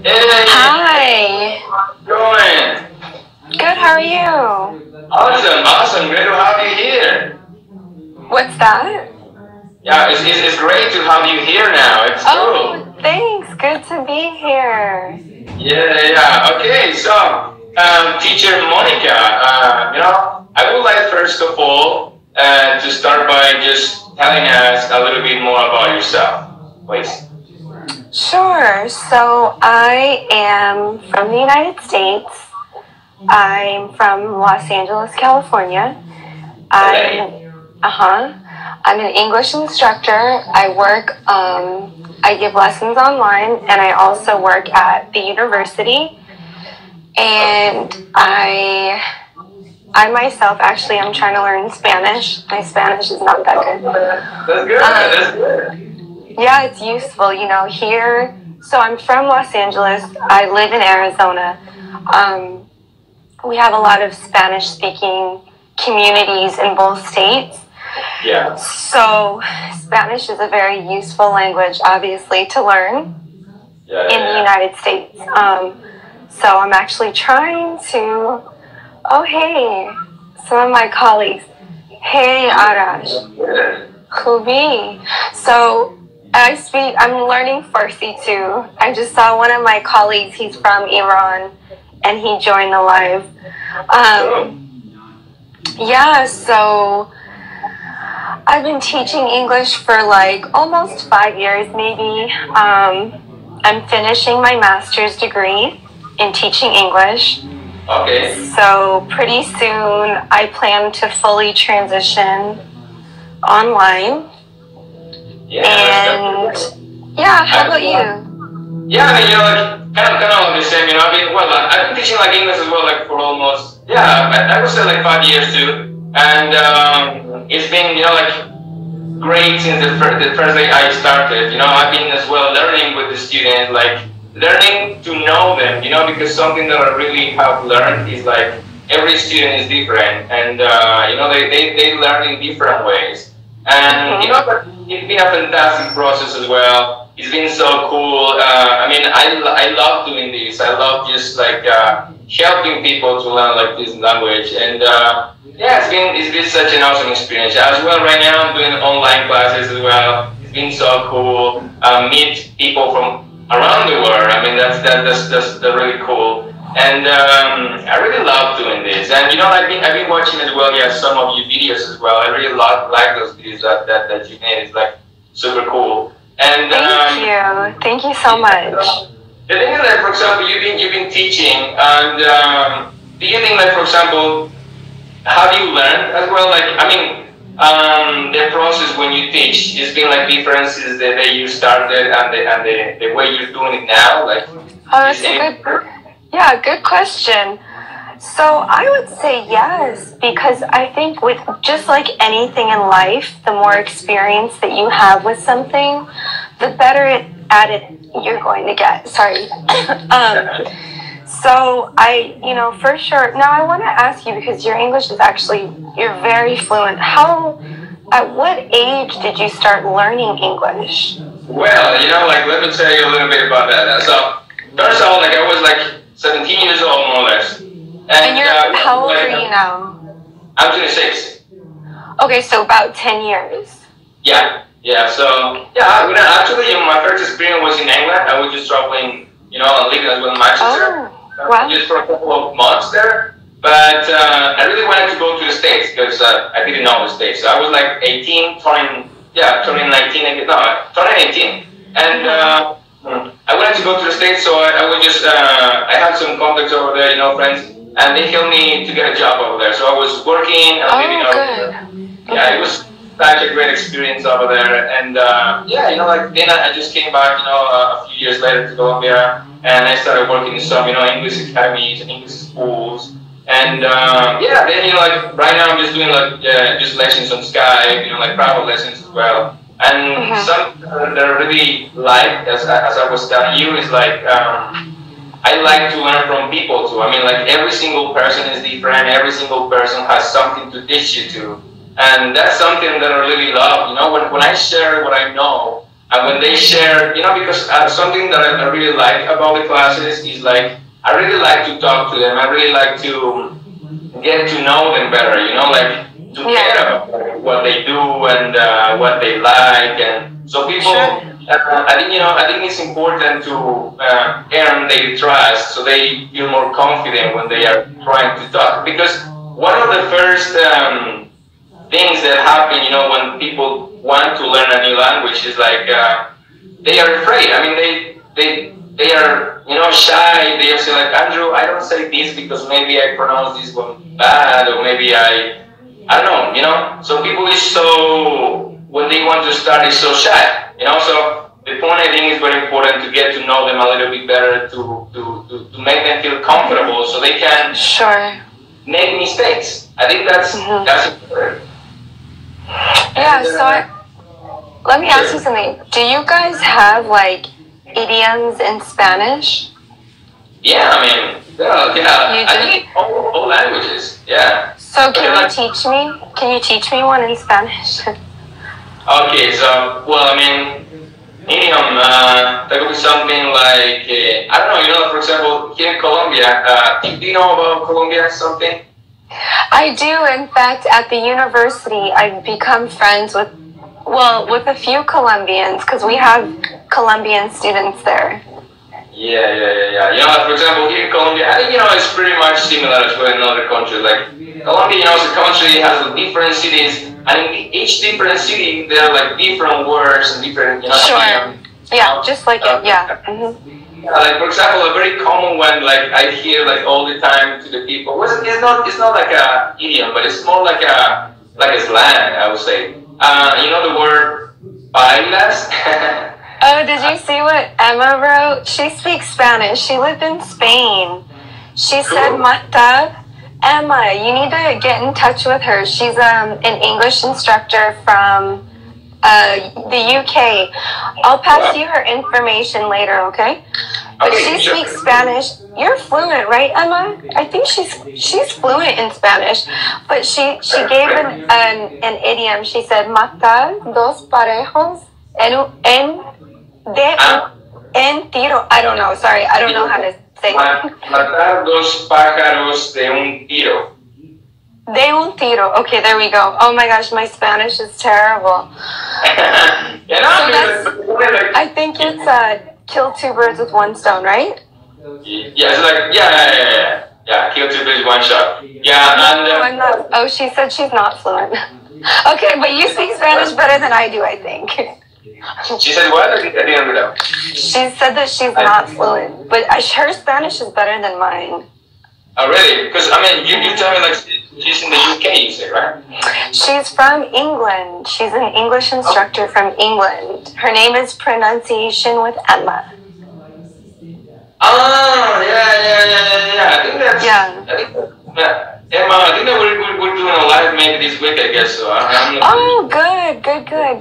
Hey, Hi. how's it going? Good, how are you? Awesome, great to have you here. What's that? Yeah, it's great to have you here now. It's true. Oh, thanks. Good to be here. Yeah. Okay, so, teacher Monica, I would like first of all to start by just telling us a little bit more about yourself, please. Sure. So I am from the United States. I'm from Los Angeles, California. LA. I'm an English instructor. I give lessons online, and I also work at the university. And I myself, actually, I'm trying to learn Spanish. My Spanish is not that good. That's good. That's good. Yeah, it's useful, here. So I'm from Los Angeles. I live in Arizona. We have a lot of Spanish-speaking communities in both states. Yeah. So Spanish is a very useful language, obviously, to learn in the United States. So I'm actually trying to. Oh, hey, some of my colleagues. Hey, Arash. Khubi. So I'm learning Farsi too. I just saw one of my colleagues, he's from Iran, and he joined the live. Yeah, so I've been teaching English for like almost 5 years, maybe. I'm finishing my master's degree in teaching English. Okay. So pretty soon I plan to fully transition online. Yeah. And yeah, how about you? Yeah, I mean, kind of the same. I've been teaching like English as well, like for almost, I would say like 5 years too. And it's been, like great since the first day I started. I've been as well learning with the students, like learning to know them. Because something that I really have learned is like every student is different, and they learn in different ways. And but it's been a fantastic process as well. It's been so cool. I love doing this. I love just like helping people to learn like this language. And it's been such an awesome experience as well. Right now, I'm doing online classes as well. It's been so cool. Meet people from around the world. I mean, that's really cool. And I really love doing this. And I've been watching as well. Yeah, some of your videos as well. I really like those videos that you made. It's like super cool. And Thank you so much. The thing is that, for example, you've been teaching, and do you think, like, for example, have you learned as well? Like, the process when you teach, it's been like differences the day you started and the way you're doing it now. Like, oh, that's good question. So I would say yes, because I think with just like anything in life, the more experience that you have with something, the better at it you're going to get. Sorry. So for sure. Now I want to ask you, because your English is you're very fluent. At what age did you start learning English? Well, let me tell you a little bit about that. So first of all, like I was like 17 years old, more or less. And how old are you now? I'm 26. Okay, so about 10 years. Yeah. So actually, my first experience was in England. I was just traveling, living as well in Manchester. Oh, wow. Just for a couple of months there. But I really wanted to go to the States because I didn't know the States. So I was like 18, turning 19, turning 18. And I wanted to go to the States, so I would just, I had some contacts over there, friends. And they helped me to get a job over there. So I was working and living over there. Yeah, it was such a great experience over there. And then I just came back, a few years later to Colombia, and I started working in some, English academies and English schools. And then right now I'm just doing just lessons on Skype, like private lessons as well. And something that I really like, as I was telling you, is like I like to learn from people too. Every single person is different. Every single person has something to teach you to. And that's something that I really love. When I share what I know, And when they share, because something that I really like about the classes is like, I really like to talk to them. I really like to get to know them better, like to care about what they do and what they like. And so people, I think it's important to earn their trust so they feel more confident when they are trying to talk. Because one of the first things that happen, when people want to learn a new language is like they are afraid. I mean, they are, shy. They say like, Andrew, I don't say this because maybe I pronounce this one bad, or maybe I don't know, Some people is so, when they want to start, is so shy, So the point, I think, is very important to get to know them a little bit better, to make them feel comfortable so they can make mistakes. I think that's important. Yeah, so let me ask you something. Do you guys have like idioms in Spanish? Yeah, I mean, yeah. I think all languages, yeah. So can you teach me? Can you teach me one in Spanish? Okay, so, well, I mean, idiom, that could be something like, I don't know, for example, here in Colombia, do you know about Colombia something? I do. In fact, at the university, I've become friends with a few Colombians, because we have Colombian students there. Yeah. For example, here in Colombia, I think, it's pretty much similar as well in other countries. Like, Colombia, as a country, has different cities, and in each different city, there are, like, different words and different, Sure. Just like it, yeah. Like, for example, a very common one, like, I hear, like, all the time to the people, it's not like a idiom, but it's more like a slang, I would say. The word bailas? Oh, did you see what Emma wrote? She speaks Spanish. She lived in Spain. She said, Mata, Emma, you need to get in touch with her. She's an English instructor from the UK. I'll pass you her information later, okay? But she speaks Spanish. You're fluent, right, Emma? I think she's fluent in Spanish. But she gave an idiom. She said, matar dos parejos en tiro. I don't know. Sorry, I don't know how to say that. Matar dos pájaros de un tiro. De un tiro. Okay, there we go. Oh my gosh, my Spanish is terrible. I think it's kill two birds with one stone, right? Yeah, it's like yeah. Kill two birds with one shot. Yeah, no, I'm not. Oh, she said she's not fluent. Okay, but you speak Spanish better than I do, I think. She said what? I didn't know. She said that she's not fluent, but her Spanish is better than mine. Oh, really? Because, I mean, you tell me, like, she's in the UK, you say, right? She's from England. She's an English instructor from England. Her name is Pronunciation with Emma. Oh, yeah. I think that's... Yeah. Emma, I think that we're doing a live maybe this week, I guess, so I'm Oh, good.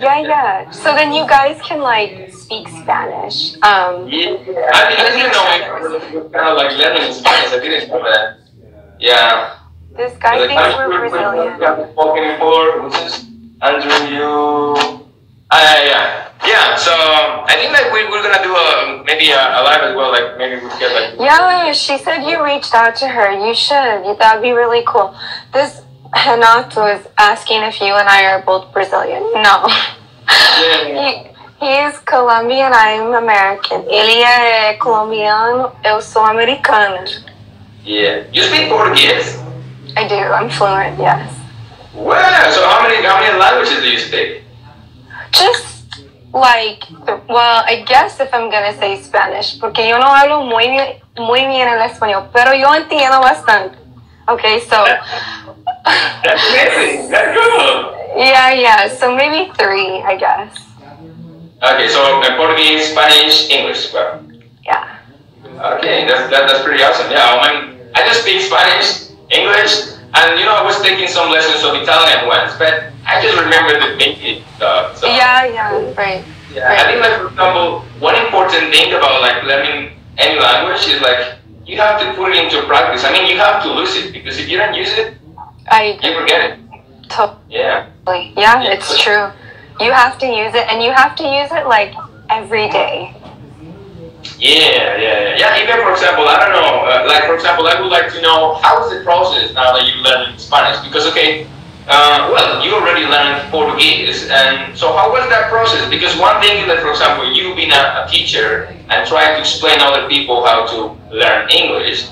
Yeah. So then you guys can, like, speak Spanish. I didn't know we're kind of, like, learning Spanish. I didn't know that. Yeah. This guy thinks we're Brazilian. Walking before, which is Andrew, Yeah, so I think like we're gonna do maybe a live as well, like maybe we get like... Yeah, she said you reached out to her. You should. That'd be really cool. This Renato is asking if you and I are both Brazilian. No. Yeah. He is Colombian, I'm American. Ele é colombiano, eu sou americana. Yeah. You speak Portuguese? I do. I'm fluent, yes. Wow. So how many languages do you speak? Just like, well, I guess if I'm gonna say Spanish, porque yo no hablo muy bien el español, pero yo entiendo bastante. Okay, so. That's amazing. That's cool. Yeah. So maybe 3, I guess. Okay, so Portuguese, Spanish, English. Well. Yeah. Okay, that's pretty awesome. Yeah, I just speak Spanish, English, and I was taking some lessons of Italian once, but I just remember the basic stuff. So. Yeah, right. Yeah, I think, like, for example, one important thing about like learning any language is like you have to put it into practice. I mean, you have to lose it, because if you don't use it, you forget it. Totally. Yeah. Yeah, it's true. You have to use it, and you have to use it like every day. Yeah. Even for example, I don't know. Like for example, I would like to know how is the process now that you learn Spanish? Because okay, well, you already learned Portuguese, and so how was that process? Because one thing is that, for example, you being a teacher and trying to explain other people how to learn English.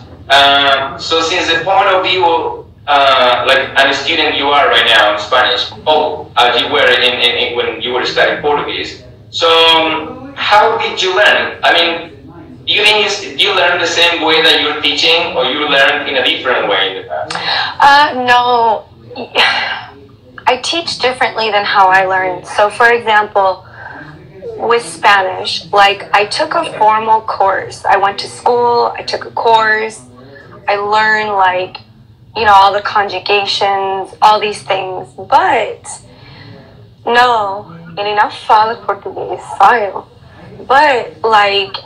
So since the point of view, like a student you are right now in Spanish, as you were in when you were studying Portuguese. So how did you learn? I mean, do you think you learn the same way that you're teaching, or you learn in a different way in the past? No. I teach differently than how I learned. So, for example, with Spanish, like I took a formal course. I went to school, I took a course, I learned like, you know, all the conjugations, all these things. But, no, ele não fala português, falo. But, like,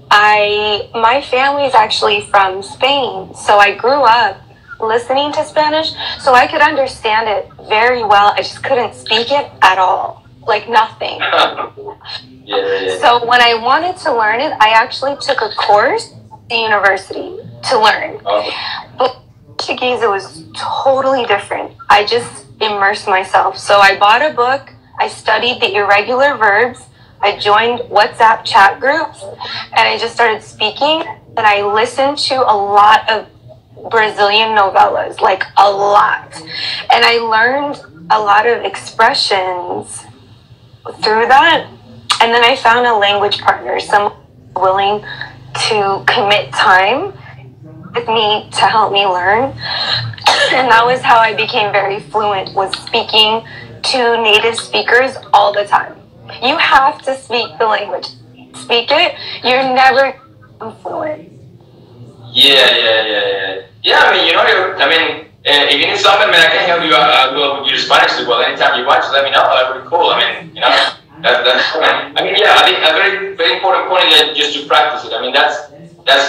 my family is actually from Spain, so I grew up listening to Spanish, so I could understand it very well. I just couldn't speak it at all, like nothing. Yeah. So when I wanted to learn it, I actually took a course at the university to learn. But Portuguese, it was totally different. I just immersed myself. So I bought a book, I studied the irregular verbs, I joined WhatsApp chat groups, and I just started speaking, and I listened to a lot of Brazilian novellas, like a lot. And I learned a lot of expressions through that. And then I found a language partner, someone willing to commit time with me to help me learn. And that was how I became very fluent, was speaking to native speakers all the time. You have to speak the language. Speak it, you're never fluent. Yeah, I mean, you know, if you need something, man, I can help you with your Spanish as well. Anytime you want, just let me know. That'd be cool. I mean, you know, that's I mean, yeah, I think a very, very important point is just to practice it. I mean, that's,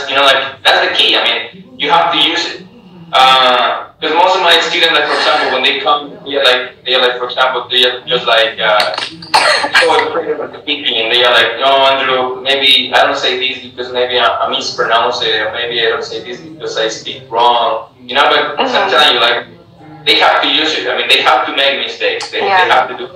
you know, like, that's the key. I mean, you have to use it. Because most of my students, like, for example, when they come, they're like, for example, they're just like, so afraid of speaking, and they are like, no, Andrew, maybe I don't say this because maybe I mispronounce it, or maybe I don't say this because I speak wrong, you know, but sometimes you like, they have to use it. I mean, they have to make mistakes. They have to do.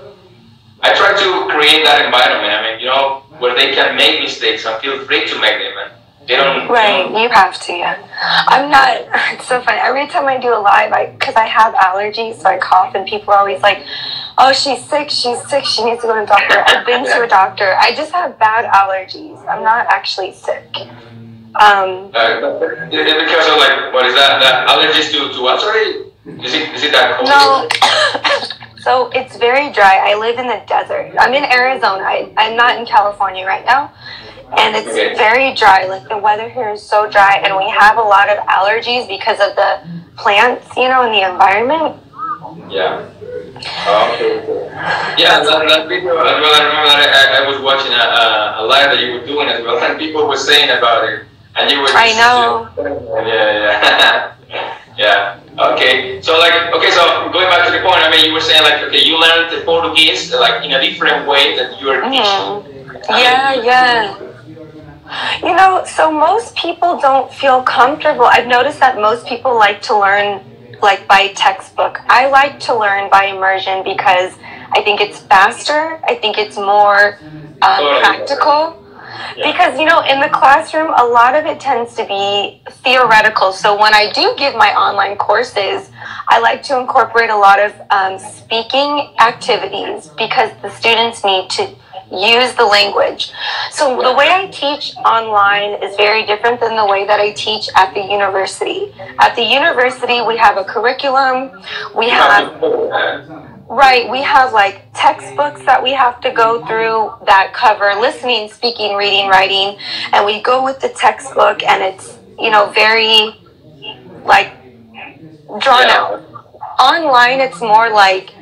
I try to create that environment. I mean, you know, where they can make mistakes and feel free to make them. And they don't. Right, you have to. Yeah, I'm not. It's so funny. Every time I do a live, because I have allergies, so I cough, and people are always like, "Oh, she's sick. She's sick. She needs to go to a doctor." I've been to a doctor. I just have bad allergies. I'm not actually sick. Because of like, what is that allergies to what? Sorry, is it that cold? No. So it's very dry. I live in the desert. I'm in Arizona. I'm not in California right now. And it's very dry. Like, the weather here is so dry, and we have a lot of allergies because of the plants, you know, in the environment. Yeah. Okay. Yeah, that video as well. I remember that I was watching a live that you were doing as well, and people were saying about it, and you were. I know. Yeah. Yeah. Okay. So so going back to the point, I mean, you were saying like, okay, you learned the Portuguese like in a different way that you were teaching. Yeah. You know, so most people don't feel comfortable. I've noticed that most people like to learn like by textbook. I like to learn by immersion because I think it's faster. I think it's more practical. Because, you know, in the classroom, a lot of it tends to be theoretical. So when I do give my online courses, I like to incorporate a lot of speaking activities because the students need to use the language. So the way I teach online is very different than the way that I teach at the university. At the university, we have a curriculum. We have like textbooks that we have to go through that cover listening, speaking, reading, writing, and we go with the textbook, and it's, you know, very like drawn out. Online, it's more like,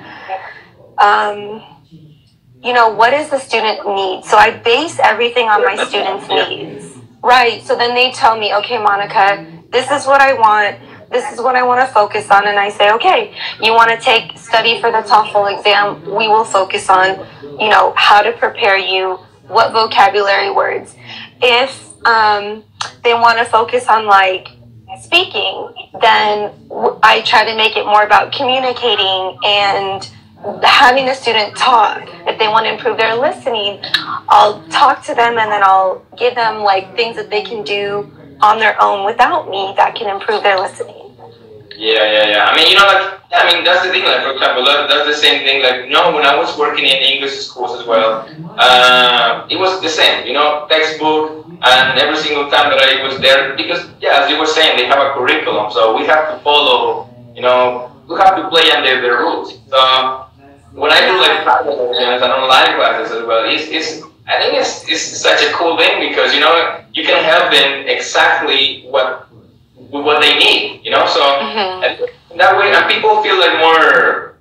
you know, what does the student need? So I base everything on my students' needs. Right. So then they tell me, okay, Monica, this is what I want. this is what I want to focus on. And I say, okay, you want to study for the TOEFL exam? We will focus on, how to prepare you, what vocabulary words. If they want to focus on like speaking, then I try to make it more about communicating and having the student talk. If they want to improve their listening, I'll talk to them and then I'll give them like things that they can do on their own without me that can improve their listening. Yeah. I mean, that's the thing. Like, for example, that's the same thing. Like, when I was working in English schools as well, it was the same. Textbook, and every single time that I was there, because as you were saying, they have a curriculum, so we have to follow. We have to play under the rules. So when I do like private lessons and online classes as well, I think it's such a cool thing because you can help them exactly what they need. So and that way, and people feel like more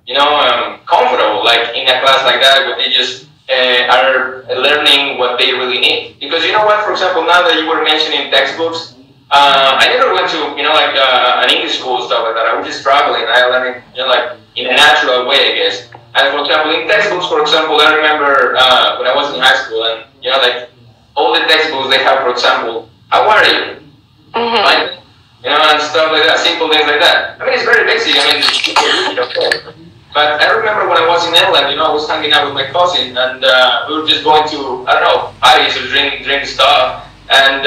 comfortable like in a class like that where they just are learning what they really need. Because for example, now that you were mentioning textbooks, I never went to an English school, stuff like that. I was just traveling. I learned like in a natural way, I guess. And for example, in textbooks, for example, I remember when I was in high school, and like all the textbooks they have, for example, how are you? Right? And stuff like that, simple things like that. I mean, it's very basic. I mean, people read it, of course. But I remember when I was in England, I was hanging out with my cousin, and we were just going to, I don't know, parties or drink stuff. And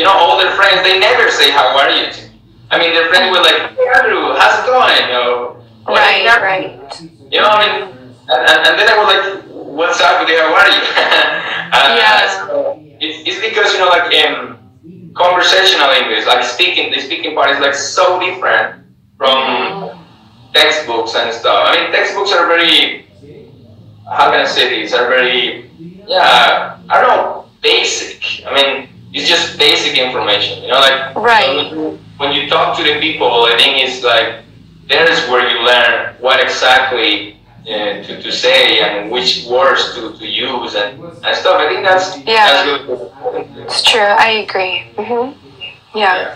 all their friends, they never say, how are you? I mean, their friends were like, hey, Andrew, how's it going? Right. And then I was like, what's up with you, how are you? So it's because, conversational English, like the speaking part is like so different from textbooks and stuff. I mean, textbooks are very, how can I say this, are very, I don't know, basic. I mean, it's just basic information, Right. So when you talk to the people, I think it's like, there's where you learn what exactly to say and which words to use and stuff. I think that's really important. It's true. I agree. Yeah.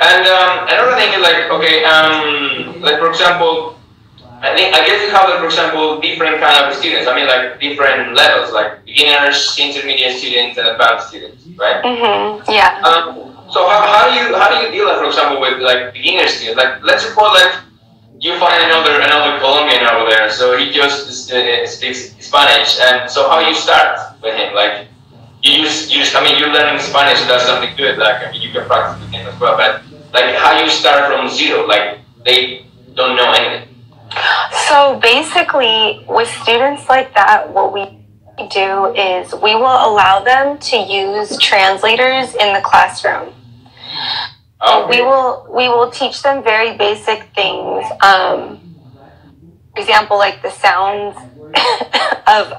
And another thing is like, okay, like for example, I guess you have like, for example, different kind of students. I mean, like different levels, like beginners, intermediate students, and advanced students, right? Yeah. So how do you deal, like, for example, with like beginner students? Like, let's suppose like you find another Colombian over there, so he just speaks Spanish, and so how you start with him? Like, you're learning Spanish, so that's something good. Like, I mean, you can practice with him as well, but like, how you start from zero? Like, they don't know anything. So basically, with students like that, what we do is we will allow them to use translators in the classroom. Okay. We will teach them very basic things. For example, like the sounds of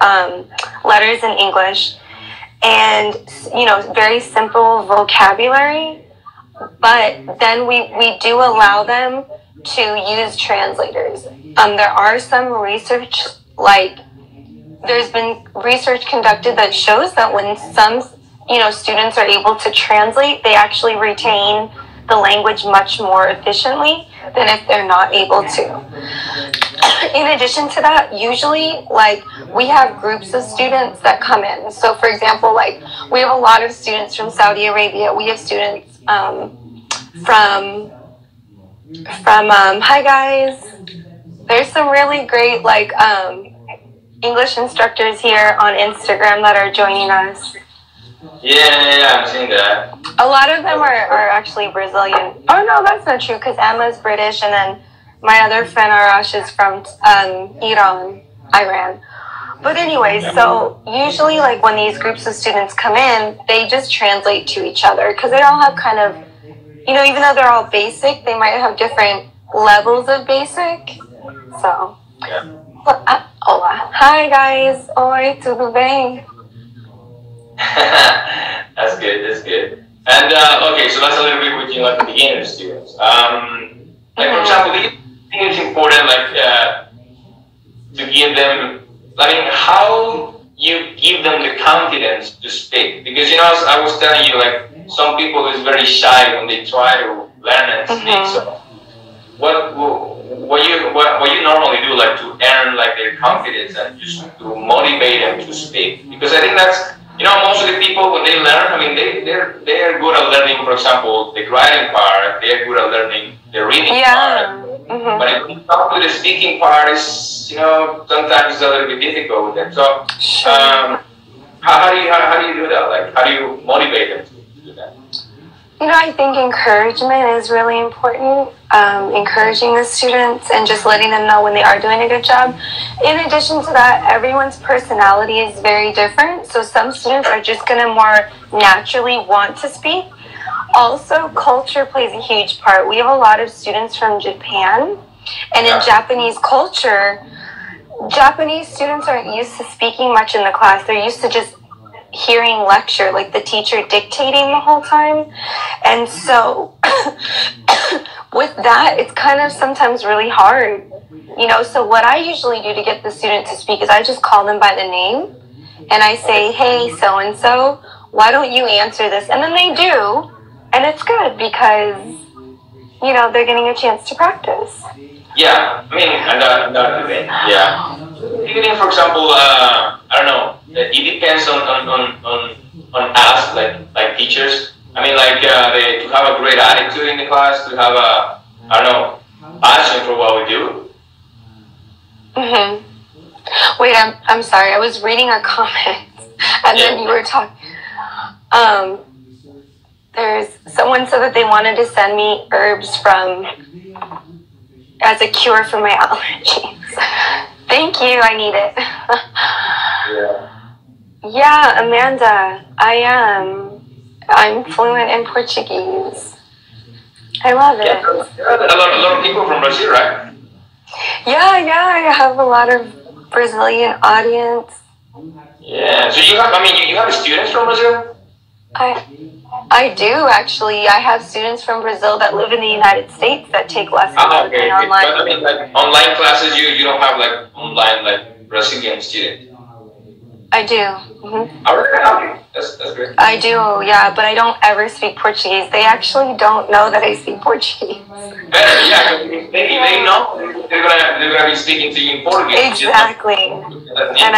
letters in English, and very simple vocabulary. But then we do allow them to use translators. There are some research, like there's been research conducted that shows that when some students are able to translate, they actually retain the language much more efficiently than if they're not able to. In addition to that, usually like we have groups of students that come in. So for example, like we have a lot of students from Saudi Arabia. We have students from hi guys. There's some really great like English instructors here on Instagram that are joining us. Yeah, I've seen that. A lot of them are actually Brazilian. Oh no, that's not true, because Emma's British, and then my other friend Arash is from Iran. But anyway, so usually like when these groups of students come in, they just translate to each other, because they all have kind of, even though they're all basic, they might have different levels of basic. So, hola. Hi guys. Oi, tudo bem? That's good. And okay, so that's a little bit with like the beginner students. Like for example, do you think it's important to give them? I mean, how you give them the confidence to speak? Because as I was telling you, like some people is very shy when they try to learn and speak. So what you normally do, like to earn like their confidence and just to motivate them to speak? Because I think that's, you know, most of the people when they learn, I mean, they're good at learning, for example, the writing part. They're good at learning the reading part. But if you come to the speaking part, is, you know, sometimes it's a little bit difficult with them. So how do you do that? Like, how do you motivate them to do that? You know, I think encouragement is really important. Encouraging the students and just letting them know when they are doing a good job. In addition to that, everyone's personality is very different. So some students are just going to more naturally want to speak. Also, culture plays a huge part. We have a lot of students from Japan. And in Japanese culture, Japanese students aren't used to speaking much in the class. They're used to just hearing lecture, like the teacher dictating the whole time. And so with that, it's kind of sometimes really hard, you know. So what I usually do to get the student to speak is I just call them by the name and I say, hey, so-and-so, why don't you answer this? And then they do, and it's good because, you know, they're getting a chance to practice. Yeah, I mean, another thing, yeah. Even for example, I don't know, it depends on us, like teachers. I mean, like to have a great attitude in the class, to have a, I don't know, passion for what we do. Wait, I'm sorry. I was reading a comment, and then you were talking. There's someone said that they wanted to send me herbs as a cure for my allergies. Thank you. I need it. Yeah, Amanda, I'm fluent in Portuguese. I love it. A lot of people from Brazil, right? Yeah, I have a lot of Brazilian audience. Yeah, so you have students from Brazil? I do, actually. I have students from Brazil that live in the United States that take lessons online. But I mean, like online classes, you don't have like online like Brazilian students. I do. Okay, that's great. I do, yeah, but I don't ever speak Portuguese. They actually don't know that I speak Portuguese. Better, yeah, they know they're gonna be speaking to you in Portuguese. Exactly, and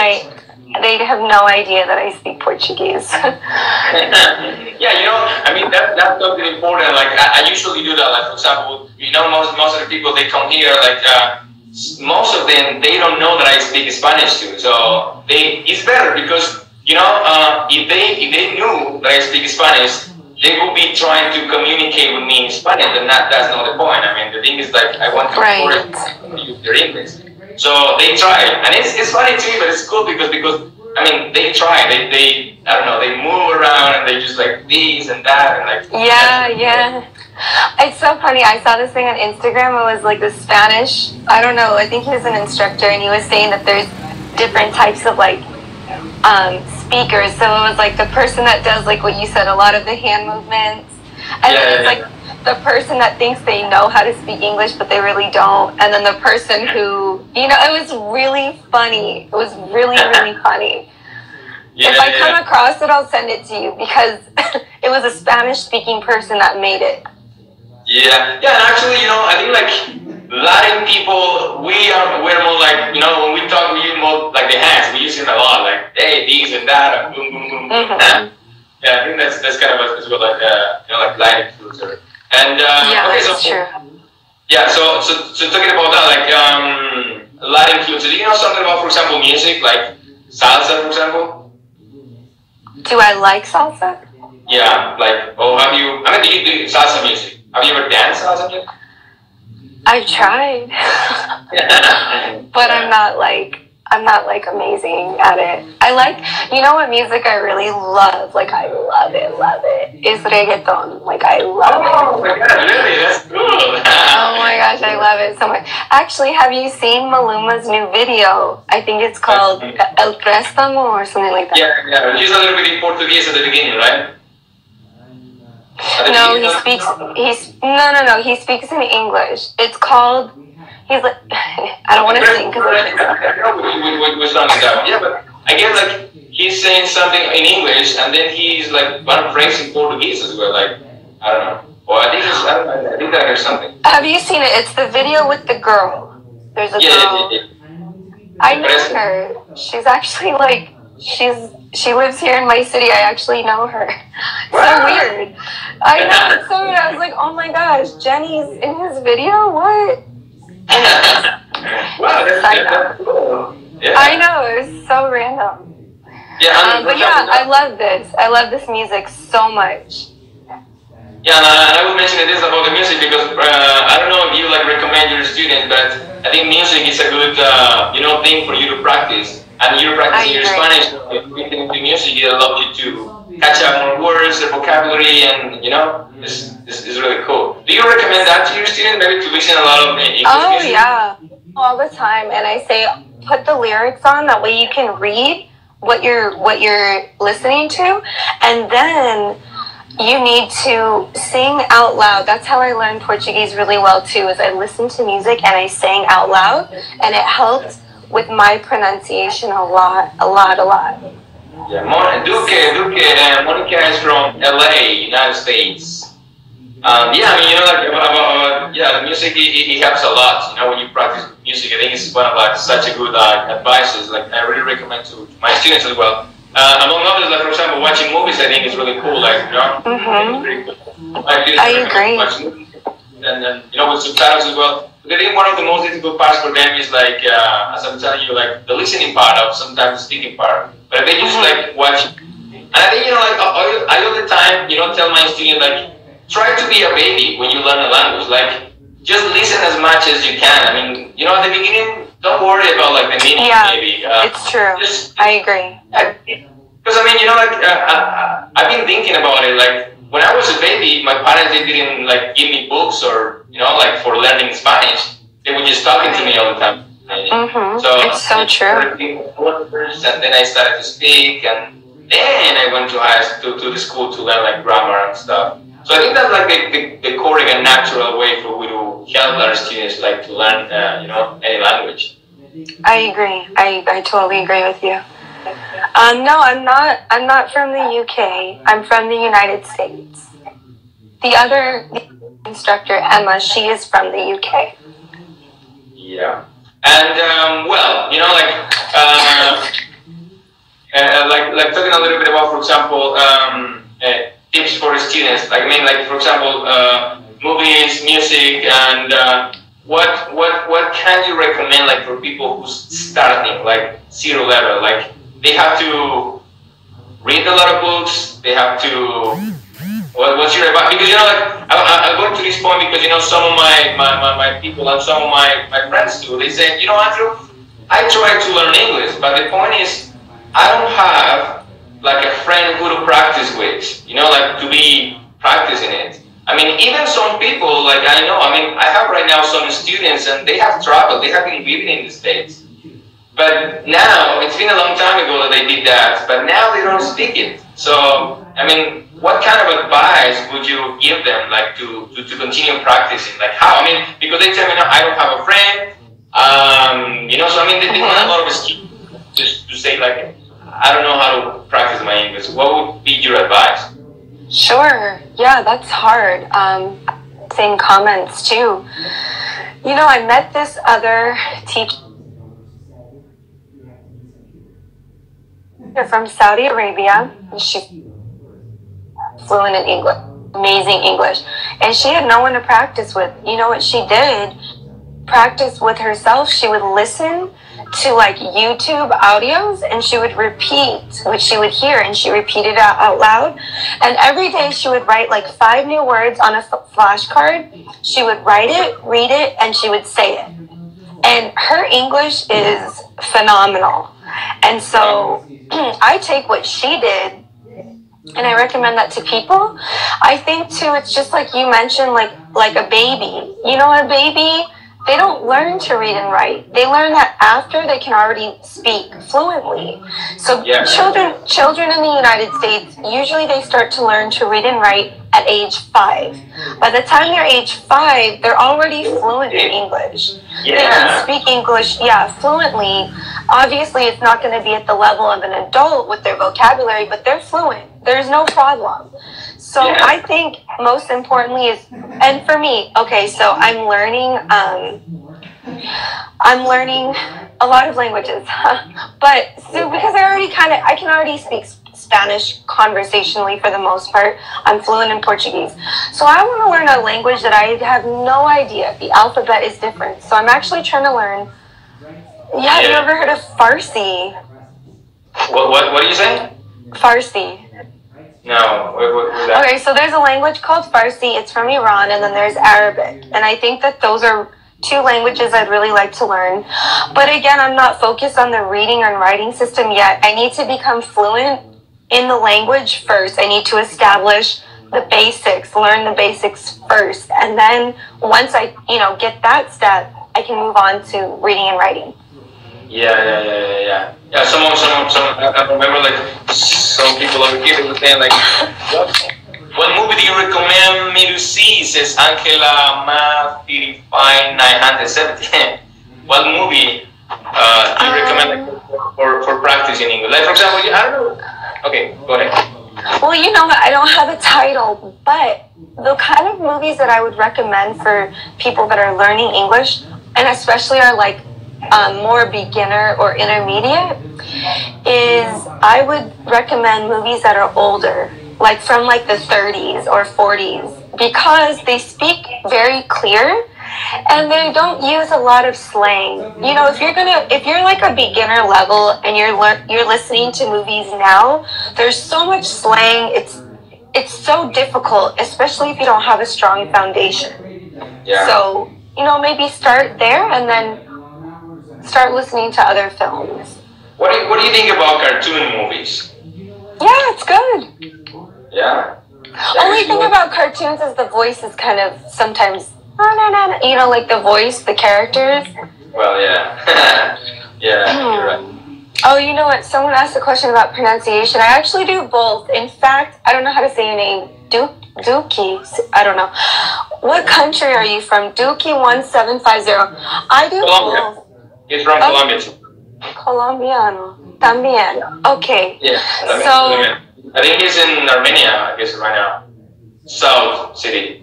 they have no idea that I speak Portuguese. Yeah, you know, I mean that's something important. Like I usually do that. Like for example, you know, most of the people they come here, like most of them they don't know that I speak Spanish too. So it's better because, you know, if they knew that I speak Spanish, they will be trying to communicate with me in Spanish, and that's not the point. I mean, the thing is like I want to use their English. So they try, and it's funny to me, but it's cool because I mean they try. They I don't know, they move around and they just like this and that and like. Yeah. It's so funny. I saw this thing on Instagram. It was like the Spanish. I don't know. I think he was an instructor, and he was saying that there's different types of like speakers. So it was like the person that does like what you said, a lot of the hand movements, and then it's like the person that thinks they know how to speak English but they really don't, and then the person who, you know, it was really funny. It was really funny. If I come across it, I'll send it to you because it was a Spanish speaking person that made it. Yeah, and actually, you know, I think like Latin people, we're more like, you know, when we talk, we use more like the hands. We use it a lot, like hey, this and that, and boom, boom, boom. Yeah, I think that's kind of as well like you know, like Latin culture. And okay, so true. Yeah, so talking about that, like Latin culture, do you know something about, for example, music, like salsa, for example? Do I like salsa? Yeah, like, have you? I mean, do you do salsa music? Have you ever danced salsa music? I've tried, but I'm not like amazing at it. I like, you know what music I really love? Like I love it. Is reggaeton. Like I love it. Oh my god, really? That's cool. Oh my gosh, I love it so much. Actually, have you seen Maluma's new video? I think it's called El Préstamo or something like that. Yeah. He's a little bit in Portuguese at the beginning, right? No, he speaks in English. It's called, he's like, I don't want to sing because we're starting that. Yeah, but I guess like he's saying something in English and then he's like one phrase in Portuguese as well. Like, I don't know. Well, I think I heard something. Have you seen it? It's the video with the girl. There's a girl. Yeah. I know her. She's actually like, she lives here in my city. I actually know her. So weird. I know, it's so weird. I was like, oh my gosh, Jenny's in his video? What? Wow, that's cool. Yeah. I know, it was so random. Yeah, but yeah, I love this. I love this music so much. Yeah, and I would mention this about the music because I don't know if you like recommend your students, but I think music is a good thing for you to practice. And you're practicing your Spanish, listening to music, it allows you to catch up more words, the vocabulary, and it's really cool. Do you recommend that to your students, maybe to listen a lot of English music? Oh yeah, all the time. And I say put the lyrics on, that way you can read what you're listening to, and then you need to sing out loud. That's how I learned Portuguese really well too, is I listened to music and I sang out loud, and it helped with my pronunciation a lot. Yeah, Monica is from LA, United States. The music, it helps a lot. When you practice music, I think it's one of such a good advices. Like, I really recommend to my students as well. Among others, like for example, watching movies, I think is really cool. Mm-hmm. Really cool. I agree. And then, with subtitles as well. But I think one of the most difficult parts for them is as I'm telling you, the listening part of sometimes the speaking part. But they just watch. And I think I all the time, tell my students try to be a baby when you learn a language. Just listen as much as you can. I mean, at the beginning, don't worry about the meaning. Maybe. It's true. I agree. Because I've been thinking about it. When I was a baby, my parents didn't give me books or for learning Spanish. They were just talking to me all the time. Mm-hmm. So it's so true. And then I started to speak, and then I went to the school to learn grammar and stuff. So I think that's the correct and natural way for we to help our students to learn any language. I agree. I totally agree with you. No, I'm not from the UK. I'm from the United States. The other instructor, Emma, she is from the UK. Yeah. And talking a little bit about, for example, tips for students. For example, movies, music, and what can you recommend for people who's starting zero level? They have to read a lot of books. They have to. What's your advice? Because I'm going to this point because some of my people and some of my friends too. They say, Andrew, I try to learn English, but the point is I don't have a friend who to practice with. To be practicing it. I mean, even some people I know. I mean, I have right now some students and they have traveled. They have been living in the States. But now, it's been a long time ago that they did that, but now they don't speak it. So, I mean, what kind of advice would you give them, to continue practicing? How? I mean, because they tell me, I don't have a friend, so I mean, they want a lot of excuses just to say, I don't know how to practice my English. What would be your advice? Sure. Yeah, that's hard. Same comments, too. I met this other teacher from Saudi Arabia. She's fluent in English, amazing English, and she had no one to practice with. You know what she did? Practice with herself. She would listen to YouTube audios, and she would repeat what she would hear, and she repeated it out loud. And every day she would write 5 new words on a flashcard. She would write it, read it, and she would say it. And her English is phenomenal. And so I take what she did and I recommend that to people. I think too, it's just like you mentioned, like a baby. A baby, they don't learn to read and write. They learn that after they can already speak fluently. So children in the United States, usually they start to learn to read and write at age 5. By the time they're age 5, they're already fluent in English. They can speak English, fluently. Obviously, it's not going to be at the level of an adult with their vocabulary, but they're fluent. There's no problem. So I think most importantly is, and for me, okay, so I'm learning a lot of languages, but so because I can already speak Spanish conversationally for the most part. I'm fluent in Portuguese. So I want to learn a language that I have no idea. The alphabet is different. So I'm actually trying to learn. Yeah, have you ever heard of Farsi? What are you saying? Farsi. No. What that? Okay, so there's a language called Farsi. It's from Iran, and then there's Arabic. And I think that those are two languages I'd really like to learn. But again, I'm not focused on the reading and writing system yet. I need to become fluent in the language first. I need to establish the basics, learn the basics first. And then once I, get that step, I can move on to reading and writing. Yeah. Some. I remember like some people over here were saying like, what movie do you recommend me to see? Says Angela Math 35970. What movie do you recommend for practicing English? Like for example, I don't know. Okay, go ahead. Well, I don't have a title, but the kind of movies that I would recommend for people that are learning English, and especially are like more beginner or intermediate, is I would recommend movies that are older, like from like the 30s or 40s, because they speak very clear and they don't use a lot of slang. If you're like a beginner level and you're listening to movies now, there's so much slang. It's so difficult, especially if you don't have a strong foundation. Yeah. So, maybe start there and then start listening to other films. What do you think about cartoon movies? Yeah, it's good. Yeah. Only thing about cartoons is the voice is kind of sometimes, like the voice, the characters. Well, yeah. Yeah, you're right. Oh, you know what? Someone asked a question about pronunciation. I actually do both. In fact, I don't know how to say your name. Dookie. I don't know. What country are you from? Dookie1750. I do Colombia. both. He's from Colombia too. Colombiano. También. Okay. Yeah. So, I think he's in Armenia, I guess, right now. South City.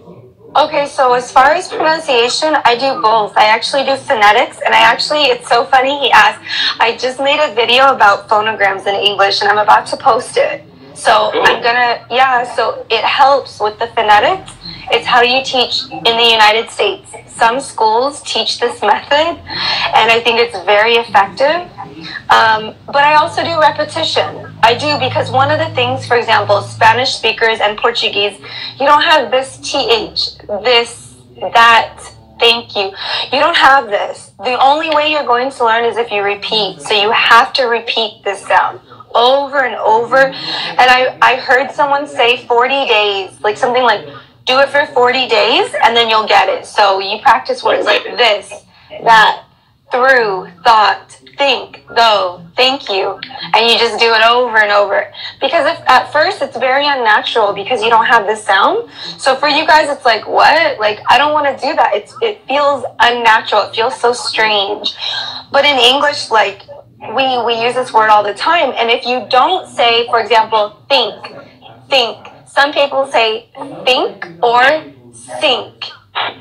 Okay, so as far as pronunciation, I do both. I actually do phonetics, and it's so funny he asked. I just made a video about phonograms in English, and I'm about to post it. So cool. So it helps with the phonetics. It's how you teach in the United States. Some schools teach this method, and I think it's very effective. But I also do repetition. I do, because one of the things, for example, Spanish speakers and Portuguese, you don't have this TH, this, that, thank you. You don't have this. The only way you're going to learn is if you repeat. So you have to repeat this sound over and over. And I heard someone say 40 days, like something like, do it for 40 days and then you'll get it. So you practice words like this, that, through, thought, think, though, thank you. And you just do it over and over. Because at first it's very unnatural because you don't have this sound. So for you guys, it's like, what? Like, I don't want to do that. It feels unnatural. It feels so strange. But in English, like, we use this word all the time. And if you don't say, for example, think, some people say think or think.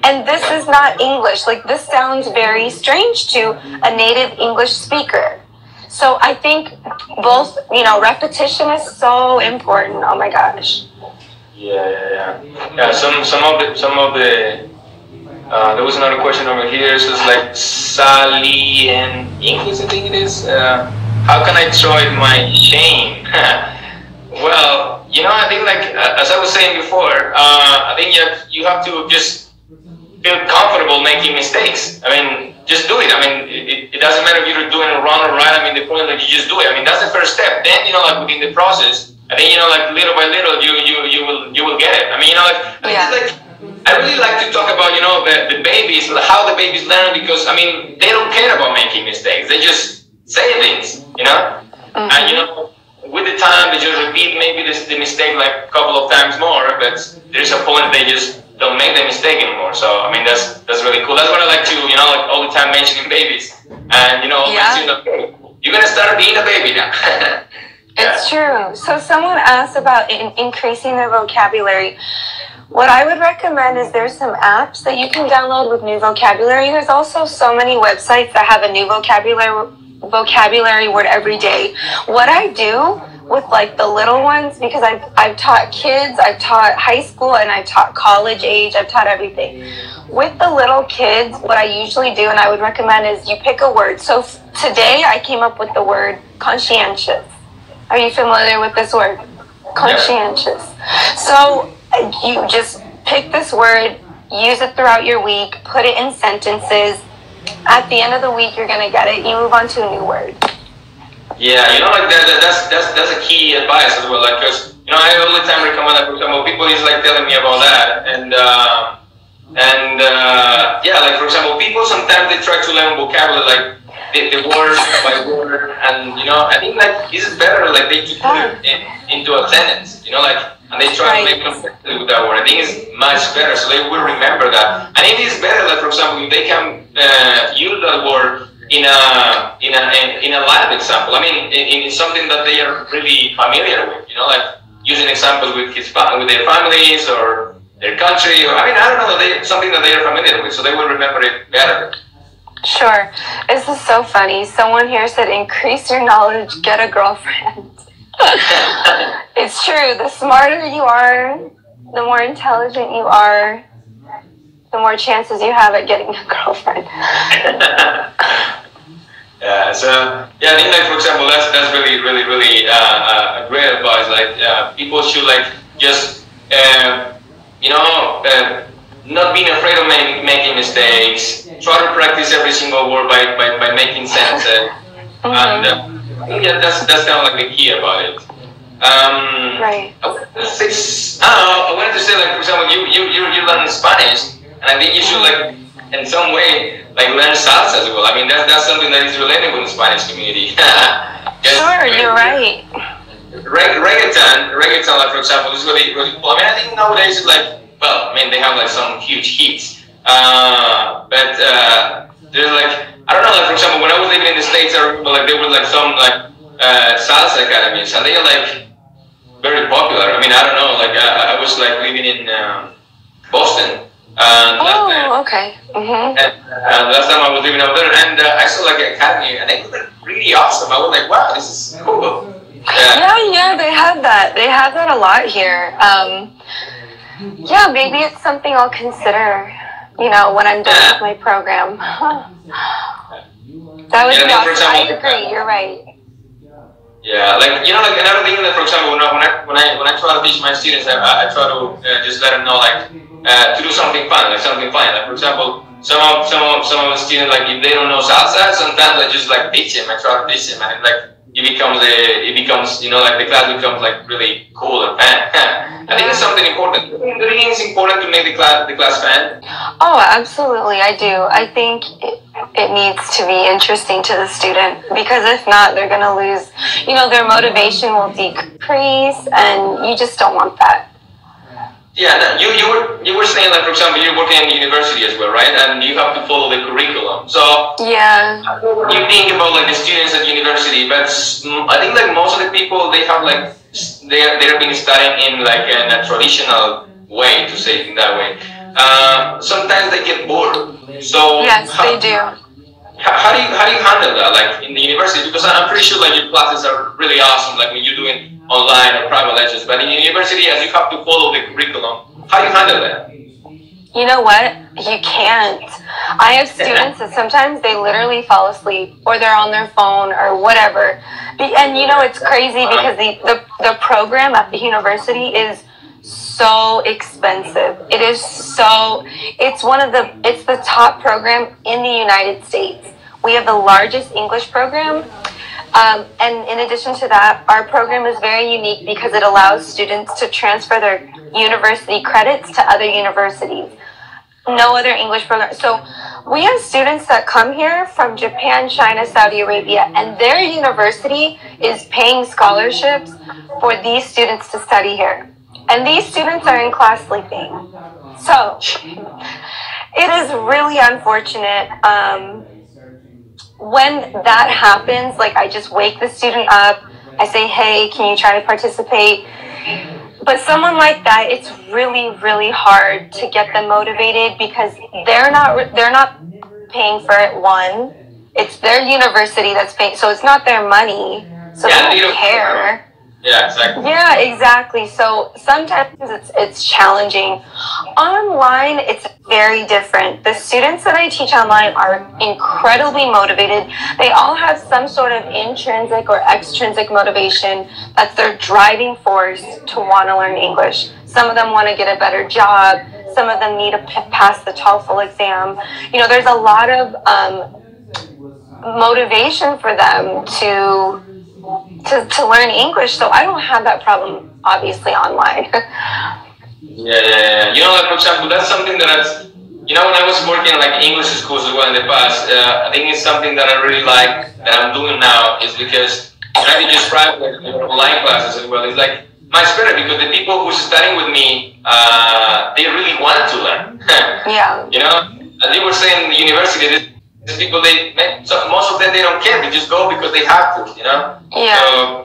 And this is not English. Like, this sounds very strange to a native English speaker. So I think both, repetition is so important. Oh my gosh. Yeah. Some of the there was another question over here. It says like Sally in English, I think it is. How can I throw my shame? Well, I think like as I was saying before, I think you have to just feel comfortable making mistakes. I mean, just do it. I mean, it doesn't matter if you're doing it wrong or right. I mean, the point that you just do it. I mean, that's the first step. Then, like within the process, I think, like little by little, you will get it. I mean, I really like to talk about, the babies, how the babies learn, because, I mean, they don't care about making mistakes. They just say things, Mm-hmm. And, with the time, they just repeat maybe the mistake like a couple of times more, but there's a point they just don't make the mistake anymore. So I mean, that's really cool. That's what I like to, like all the time mentioning babies. And all my students, okay, you're gonna start being a baby now. It's true. So someone asked about increasing their vocabulary. What I would recommend is there's some apps that you can download with new vocabulary. There's also so many websites that have a new vocabulary word every day. What I do with like the little ones, because I've taught kids, I've taught high school, and I've taught college age, I've taught everything. With the little kids, what I usually do, and I would recommend, is you pick a word. So today I came up with the word conscientious. Are you familiar with this word? Conscientious. So you just pick this word, use it throughout your week, put it in sentences. At the end of the week, you're going to get it. You move on to a new word. Yeah, like that's a key advice as well. Like, because I all the time recommend that. For example, people is like telling me about that, and like for example, people sometimes they try to learn vocabulary like the word by word, and I think like this is better. Like they put it into a sentence, like, and they try to make them with that word. I think it's much better, so they will remember that. And it is better, like for example, if they can use that word in a live example. I mean, in something that they are really familiar with. Like using examples with their families or their country, or I don't know, something that they are familiar with, so they will remember it better. Sure. This is so funny. Someone here said, increase your knowledge, get a girlfriend. It's true. The smarter you are, the more intelligent you are, the more chances you have at getting a girlfriend. I think like for example, that's really a great advice. Like people should like just not being afraid of making mistakes. Try to practice every single word by making sentences. And that's kind of like the key about it. Right. I wanted to say like for example, you learn Spanish, and I think you should like in some way like learn salsa as well. I mean that's something that is related with the Spanish community. Sure, you're right. Reggaeton, like for example, is really cool. I mean, I think nowadays it's like, well, I mean they have like some huge hits, but there's like, I don't know, like for example, when I was living in the States, I remember like there were like some like salsa academies, and they are like very popular. I mean, I don't know, like I was like living in Boston. Okay. And last time I was living out there, and I saw like an academy, and they were really awesome. I was like, wow, this is cool. Yeah, they have that. They have that a lot here. Maybe it's something I'll consider, when I'm done with my program. That would be awesome. I agree. You're right. Yeah, like like another thing that, for example, when I try to teach my students, I try to just let them know like to do something fun, like something fun. Like for example, some of the students, like if they don't know salsa, sometimes I just like teach them. I try to teach them, and it becomes like the class becomes like really cool and fun. I think it's something important. Do you think it's important to make the class fun? Oh, absolutely, I do. I think it needs to be interesting to the student, because if not, they're going to lose, their motivation will decrease, and you just don't want that. Yeah, no, you were saying, like for example, you're working in the university as well, right? And you have to follow the curriculum. So yeah, you think about like the students at university, but I think like most of the people, they have like they've been studying in like in a traditional way, to say it in that way. Sometimes they get bored. So yes, they do. How do you handle that, like in the university? Because I'm pretty sure like your classes are really awesome, like when you're doing online or private lectures. But in the university, as you have to follow the curriculum, how do you handle that? You know what? You can't. I have students that sometimes they literally fall asleep, or they're on their phone or whatever. And it's crazy because the program at the university is so expensive. It's the top program in the United States. We have the largest English program. And in addition to that, our program is very unique because it allows students to transfer their university credits to other universities. No other English program. So we have students that come here from Japan, China, Saudi Arabia, and their university is paying scholarships for these students to study here. And these students are in class sleeping. So it is really unfortunate. When that happens, like I just wake the student up, I say, hey, can you try to participate? But someone like that, it's really, really hard to get them motivated because they're not paying for it. One, it's their university that's paying, so it's not their money, so they don't care. Yeah, exactly. Yeah, exactly. So sometimes it's challenging. Online, it's very different. The students that I teach online are incredibly motivated. They all have some sort of intrinsic or extrinsic motivation that's their driving force to want to learn English. Some of them want to get a better job. Some of them need to pass the TOEFL exam. You know, there's a lot of motivation for them to learn English, so I don't have that problem, obviously, online. Yeah. You know, like, for example, that's something that you know, when I was working like English schools as well in the past, I think it's something that I really like that I'm doing now is because when I just private online classes as well, it's like my spirit because the people who's studying with me, they really wanted to learn. Yeah. You know, they were saying in the university, these people, most of them, they don't care. They just go because they have to, you know? Yeah. So,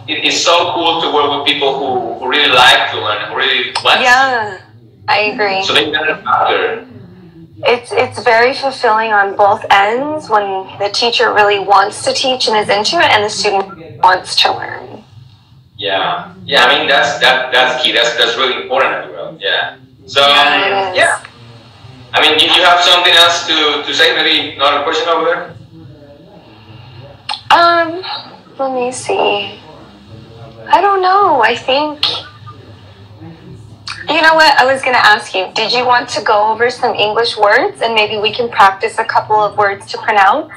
it's so cool to work with people who really like to learn, who really want to. Yeah, I agree. So they get it after. It's very fulfilling on both ends when the teacher really wants to teach and is into it and the student wants to learn. Yeah. Yeah, I mean, that's key. That's really important as well. Yeah. So, yeah. I mean, if you have something else to say, maybe another question over there? Let me see. I don't know. I think, you know what? I was going to ask you, did you want to go over some English words and maybe we can practice a couple of words to pronounce?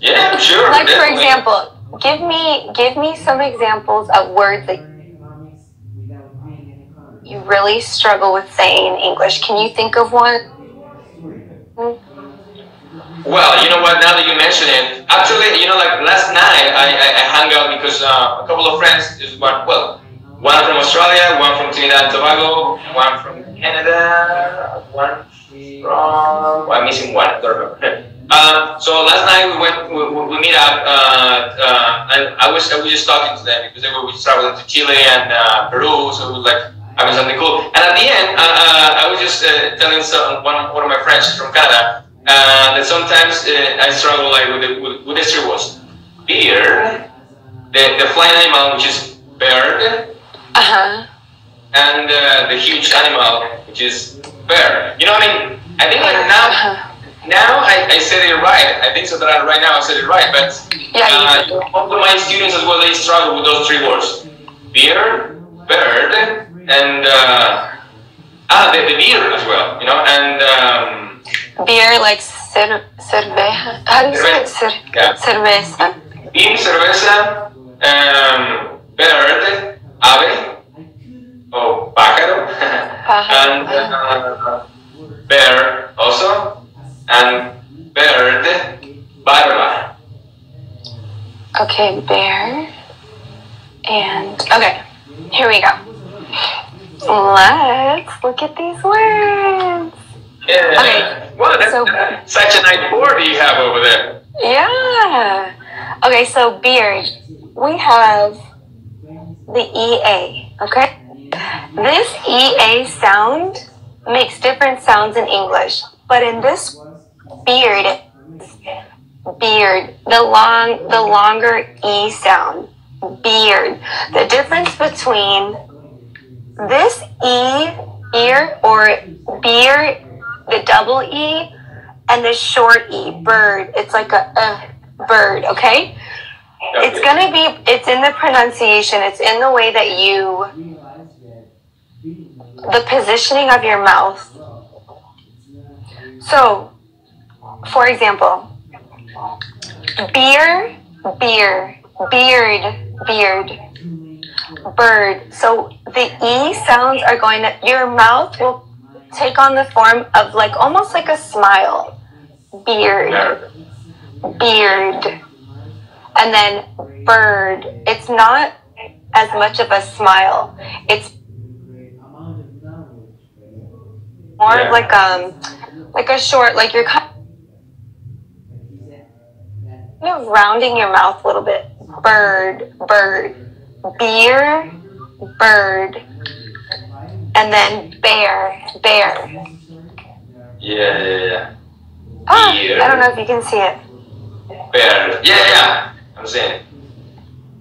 Yeah, sure. Like, definitely. For example, give me some examples of words that you really struggle with saying in English. Can you think of one? Well, you know what, now that you mention it, actually, you know, like last night I hung out because a couple of friends, one from Australia, one from Trinidad and Tobago, one from Canada, one from, I'm missing one, I don't remember. So last night we meet up, and I was just talking to them because they were traveling to Chile and Peru, so it was like, having something cool. And at the end, I was just telling one of my friends from Canada that sometimes I struggle like with the three words: beer, the flying animal, which is bird, and the huge animal, which is bear. You know, I mean, I think like now I said it right. I think so that right now I said it right. But all of my students as well, they struggle with those three words: beer, bird, and the beer as well, you know, and beer like cerveja. How do you say it? Cerveza. Beer, cerveza, bird, ave, or pájaro, and bear also, and bird, barba. Okay, bear, and okay, here we go. Let's look at these words. Yeah. Okay. Well, that's such a nice board you have over there. Yeah. Okay, so beard. We have the EA, okay? This EA sound makes different sounds in English, but in this beard, the longer E sound, beard. The difference between this ear or beer, the double E, and the short E, bird. It's like a bird, okay? It's gonna be, it's in the pronunciation, it's in the way that the positioning of your mouth. So, for example, beer, beard, bird. So the E sounds are going to, your mouth will take on the form of like, almost like a smile. Beard. And then bird. It's not as much of a smile. It's more of like a short, like you're kind of rounding your mouth a little bit. bird, bird. Beer, bird. And then bear, bear. Yeah. Oh, I don't know if you can see it. Bear. Yeah. I'm saying it.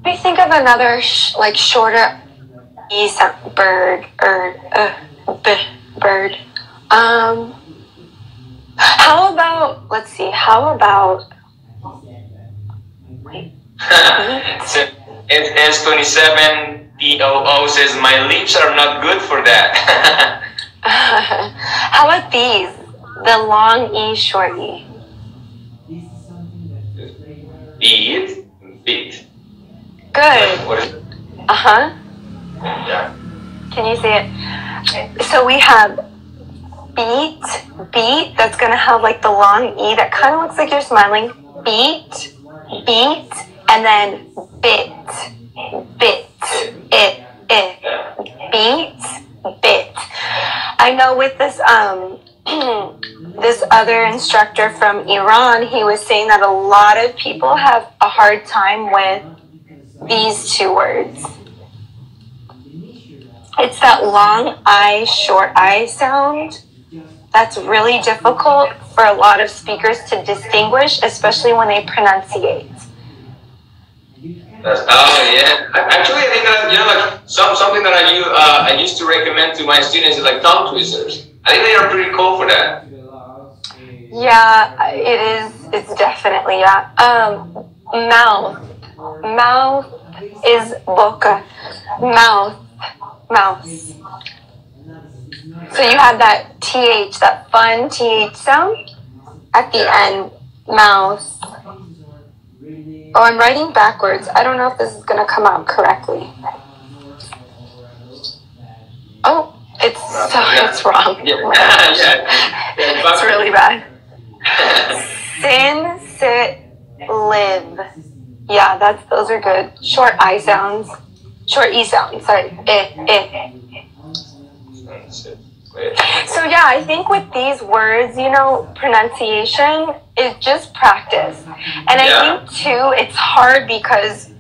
Let me think of another like shorter E sound. Bird, bird. How about, let's see, wait. S27 TOO says, my lips are not good for that. How about these? The long E, short E. Beat. Good. What is it? Uh-huh. Yeah. Can you see it? So we have beat, that's going to have like the long E that kind of looks like you're smiling. Beat, and then bit, it, bit. I know with this, this other instructor from Iran, he was saying that a lot of people have a hard time with these two words. It's that long I, short I sound that's really difficult for a lot of speakers to distinguish, especially when they pronunciate. Actually, I think that like something that I used to recommend to my students is like tongue twisters. I think they are pretty cool for that. Yeah, it is. It's definitely Mouth is boca. Mouth. So you have that TH, that fun TH sound at the end. Mouth. Oh, I'm writing backwards. I don't know if this is going to come out correctly. Oh, it's wrong. It's really bad. Sin, sit, live. Yeah, those are good. Short I sounds. Short E sounds. Sorry. So yeah, I think with these words, pronunciation is just practice. And I think too, it's hard because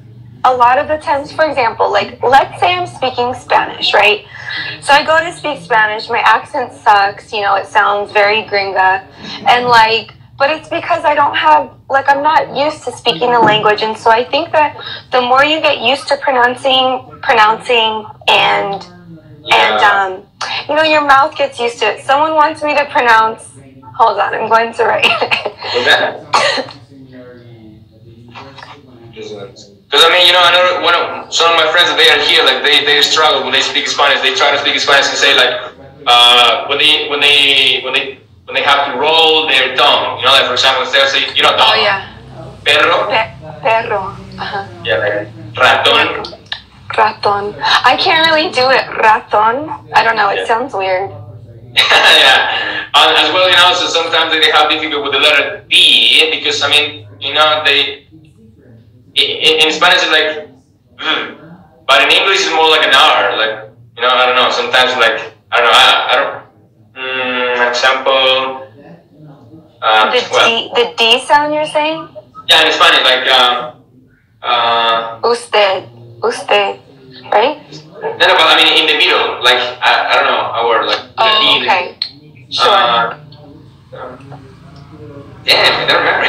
a lot of the times, for example, like let's say I'm speaking Spanish, right? So I go to speak Spanish, my accent sucks, it sounds very gringa. And but it's because I don't have, I'm not used to speaking the language. And so I think that the more you get used to pronouncing and your mouth gets used to it. Someone wants me to pronounce, hold on, I'm going to write it. Because I know some of my friends, they are here, they struggle when they speak Spanish. They try to speak Spanish and say when they have to roll their tongue, for example, instead of saying, dog. Oh yeah. Perro. Perro. Yeah, like ratón. Raton. I can't really do it. Raton. I don't know. It sounds weird. Yeah. As well, so sometimes they have difficulty with the letter D because, they in Spanish it's like, but in English it's more like an R. I don't know. Sometimes example. The D sound you're saying? Yeah, in Spanish Usted, right? No, but in the middle, I don't know, a word Oh, okay. Sure. Damn, I don't remember.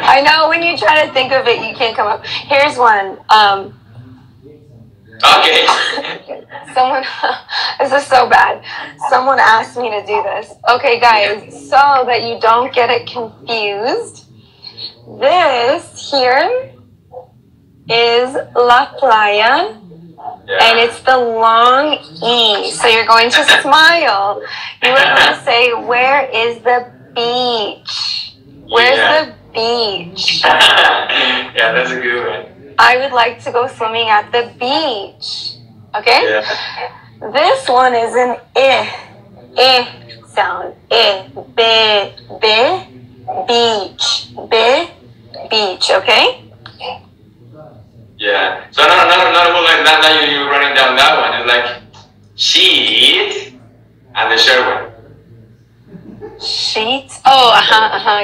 I know when you try to think of it, you can't come up. Here's one. Okay. This is so bad. Someone asked me to do this. Okay, guys, so that you don't get it confused, this here is La Playa, and it's the long E. So you're going to smile. You are going to say, where is the beach? Where's the beach? Yeah, that's a good one. I would like to go swimming at the beach. Okay? Yeah. This one is an sound. Beach, okay? Yeah. So not like that. Now you're running down that one. It's like sheet and the short one. Sheet. Oh,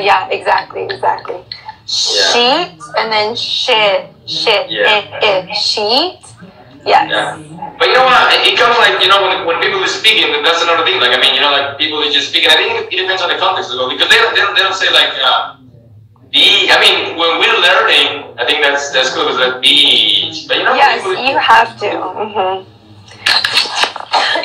yeah, exactly. sheet, and then shit, sheet. Yes. Yeah. But you know what? It comes like, when people are speaking, that's another thing. Like, I mean, people are just speaking. I think it depends on the context as well, because they don't say like, I mean, when we're learning, I think that's cool, because like beach. But yes, you have to.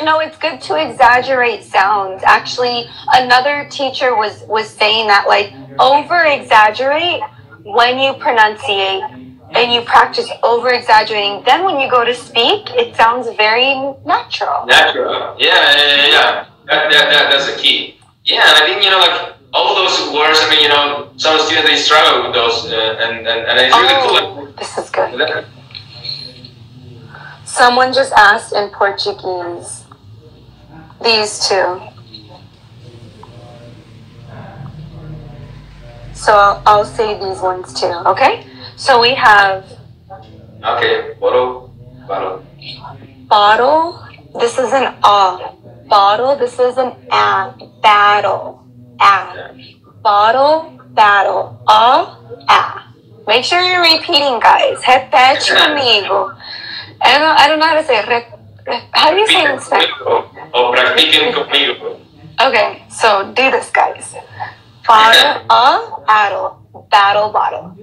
No, it's good to exaggerate sounds. Actually, another teacher was saying that, like, over exaggerate when you pronunciate. And you practice over-exaggerating. Then when you go to speak, it sounds very natural. Natural. Yeah. That's the key. Yeah, and I think, like, all those words, I mean, some students, they struggle with those, and it's really cool. This is good. Someone just asked in Portuguese. These two. So I'll say these ones too, okay? So we have... Okay, bottle. Bottle, this is an A. Bottle, this is an A. Battle. A. Bottle, battle. A. Make sure you're repeating, guys. Repete comigo. I don't know how to say it. How do you say it in Spanish? Oh, practiquen conmigo. Okay, so do this, guys. Bottle, A. Battle. Battle, bottle.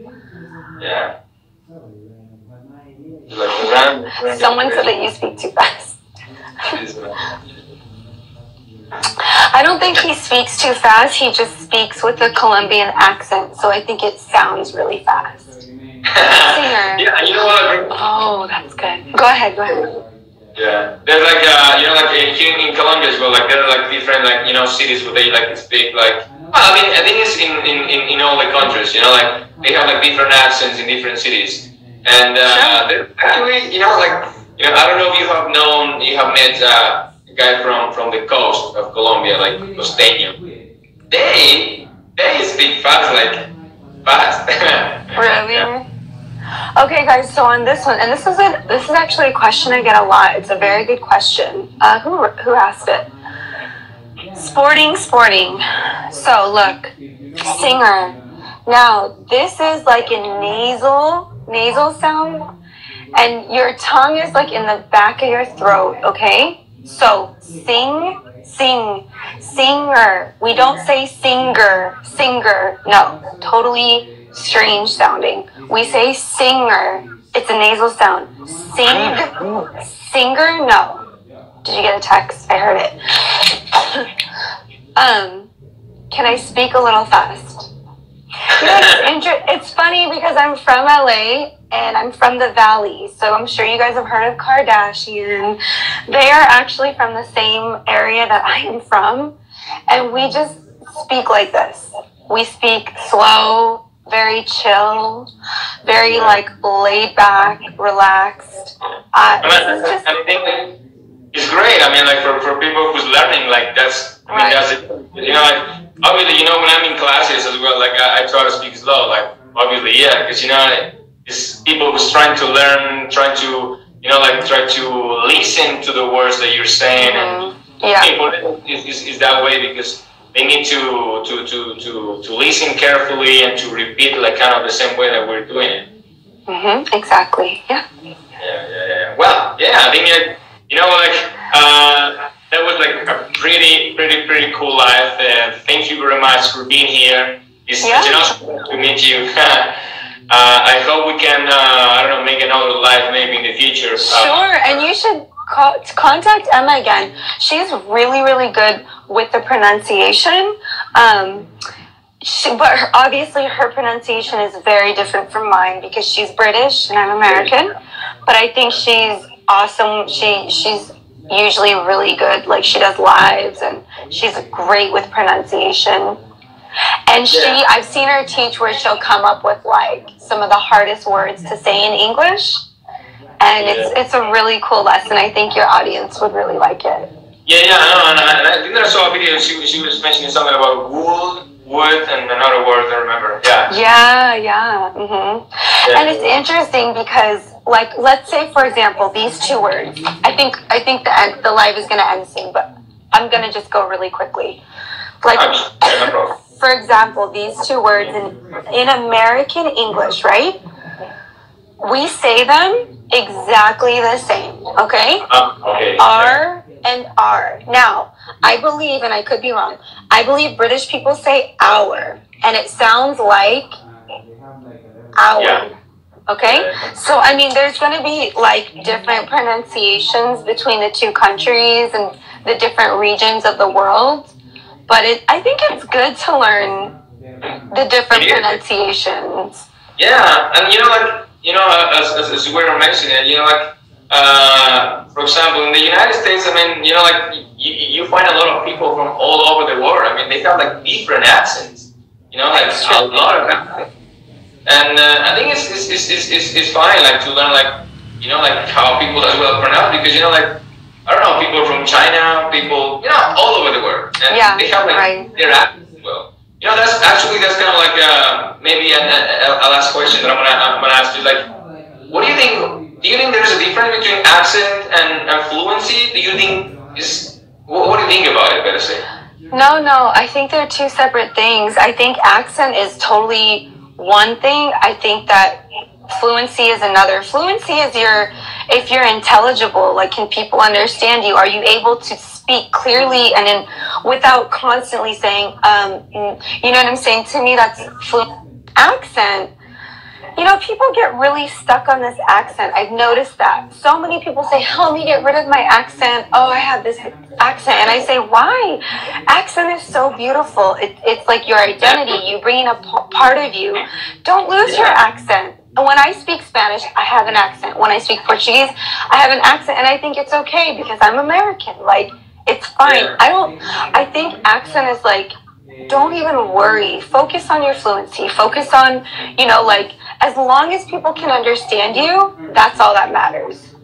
Yeah. Someone said that you speak too fast. I don't think he speaks too fast. He just speaks with a Colombian accent, so I think it sounds really fast. Singer. Yeah, you know what? Oh, that's good. Go ahead. Yeah, there's like here in Colombia as well. Like there are like different cities where they like speak like. Well, I mean, I think it's in all the countries. Like they have like different accents in different cities, and they're actually I don't know if you have met a guy from the coast of Colombia, like costeño. They speak fast, like fast. Really? Yeah. Okay, guys. So on this one, and this is actually a question I get a lot. It's a very good question. Who asked it? Sporting. So look, singer. Now this is like a nasal sound, and your tongue is like in the back of your throat. Okay. So sing, singer. We don't say singer. No, totally strange sounding. We say singer. It's a nasal sound. Singer. No. Did you get a text? I heard it. Can I speak a little fast? It's funny because I'm from LA and I'm from the Valley, so I'm sure you guys have heard of Kardashian. They are actually from the same area that I am from, and we just speak like this. We speak slow, very chill, very like laid back, relaxed. I think it's great. I mean, like for people who's learning, like that's it. Like obviously, when I'm in classes as well, like I try to speak slow. Like obviously, yeah, because it's people who's trying to learn, trying to try to listen to the words that you're saying, and important is that way because they need to listen carefully and to repeat like kind of the same way that we're doing it. Exactly. Yeah. Yeah. Well, yeah, I think that was like a pretty cool life. Thank you very much for being here. It's such an awesome to meet you. I hope we can, make another live maybe in the future. Sure, and you should contact Emma again. She's really, really good with the pronunciation. But obviously her pronunciation is very different from mine because she's British and I'm American. But I think she's awesome. She's usually really good. Like she does lives and she's great with pronunciation. And I've seen her teach where she'll come up with like some of the hardest words to say in English. And it's a really cool lesson. I think your audience would really like it. Yeah, and I think I saw a video. She was mentioning something about wood, and another word I remember. Yeah. And it's interesting because, like, let's say for example, these two words. I think the live is gonna end soon, but I'm gonna just go really quickly. Like for example, these two words in American English, right? We say them exactly the same, okay? Okay. R and R. Now, I believe, and I could be wrong, I believe British people say our, and it sounds like our. Yeah. Okay? So, I mean, there's going to be like different pronunciations between the two countries and the different regions of the world. But I think it's good to learn the different pronunciations. Yeah, and as we were mentioning, for example, in the United States, I mean, you find a lot of people from all over the world. I mean, they have like different accents, a lot of accents. And I think it's fine, like to learn, like how people as well pronounce, because I don't know, people from China, people all over the world, and they have like their accents as well. That's kind of like maybe a last question that I'm gonna ask you. Like, what do you think? Do you think there's a difference between accent and fluency? Do you think what do you think about it? Better say. No. I think they're two separate things. I think accent is totally one thing. I think that fluency is another. Fluency is if you're intelligible, like, can people understand you? Are you able to speak clearly and without constantly saying, you know what I'm saying? To me, that's fluent. Accent, people get really stuck on this accent. I've noticed that. So many people say, help me get rid of my accent. Oh, I have this accent. And I say, why? Accent is so beautiful. It's like your identity. You bring in a part of you. Don't lose your accent. And when I speak Spanish, I have an accent. When I speak Portuguese, I have an accent. And I think it's okay because I'm American. Like, it's fine. I think accent is like, don't even worry. Focus on your fluency. Focus on, as long as people can understand you, that's all that matters.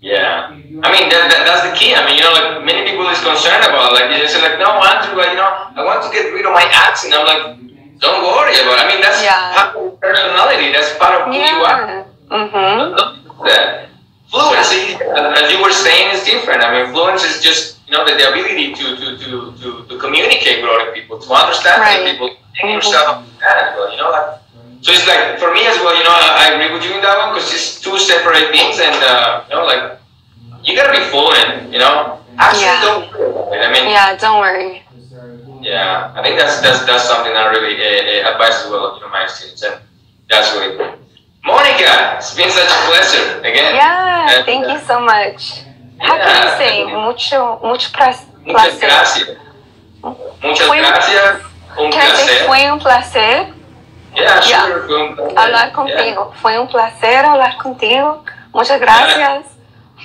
Yeah. I mean, that's the key. I mean, like, many people is concerned about, like, they say, like, no, Andrew, I want to get rid of my accent. I'm like, don't worry about it. I mean, that's part of your personality. That's part of who you are. Mm-hmm. Fluency, as you were saying, is different. I mean, fluency is just, the ability to communicate with other people, to understand other people, and yourself as well, like. So it's like, for me as well, I agree with you in that one, because it's two separate things, and, like, you gotta be fluent, Actually, don't worry. I mean, don't worry. Yeah, I think that's something I really advise as well, my students, and that's really cool. Monica, it's been such a pleasure again. Yeah, thank you so much. How can you say mucho placer? Muchas gracias. Muchas gracias. Un placer. Fue un placer. Yeah, sure. Fue un placer. Hablar contigo. Fue un placer hablar contigo. Muchas gracias.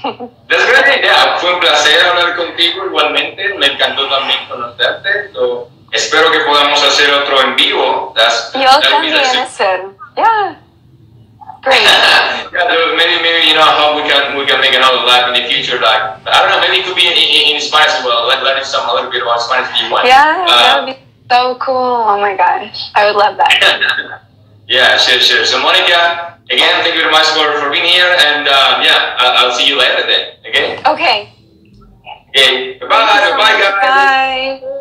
That's great. Yeah, fue un placer hablar contigo igualmente. Me encantó también conocerte. So, espero que podamos hacer otro en vivo. Yo también espero. Yeah. Great. maybe I hope we can make another live in the future. Like, I don't know, maybe it could be in Spanish as well. Like, learning a little bit about Spanish if you want. Yeah, that would be so cool. Oh my gosh, I would love that. Yeah, sure. So Monica, again, thank you very much for being here, and I'll see you later then. Okay. Okay. Okay. Bye, guys. Bye.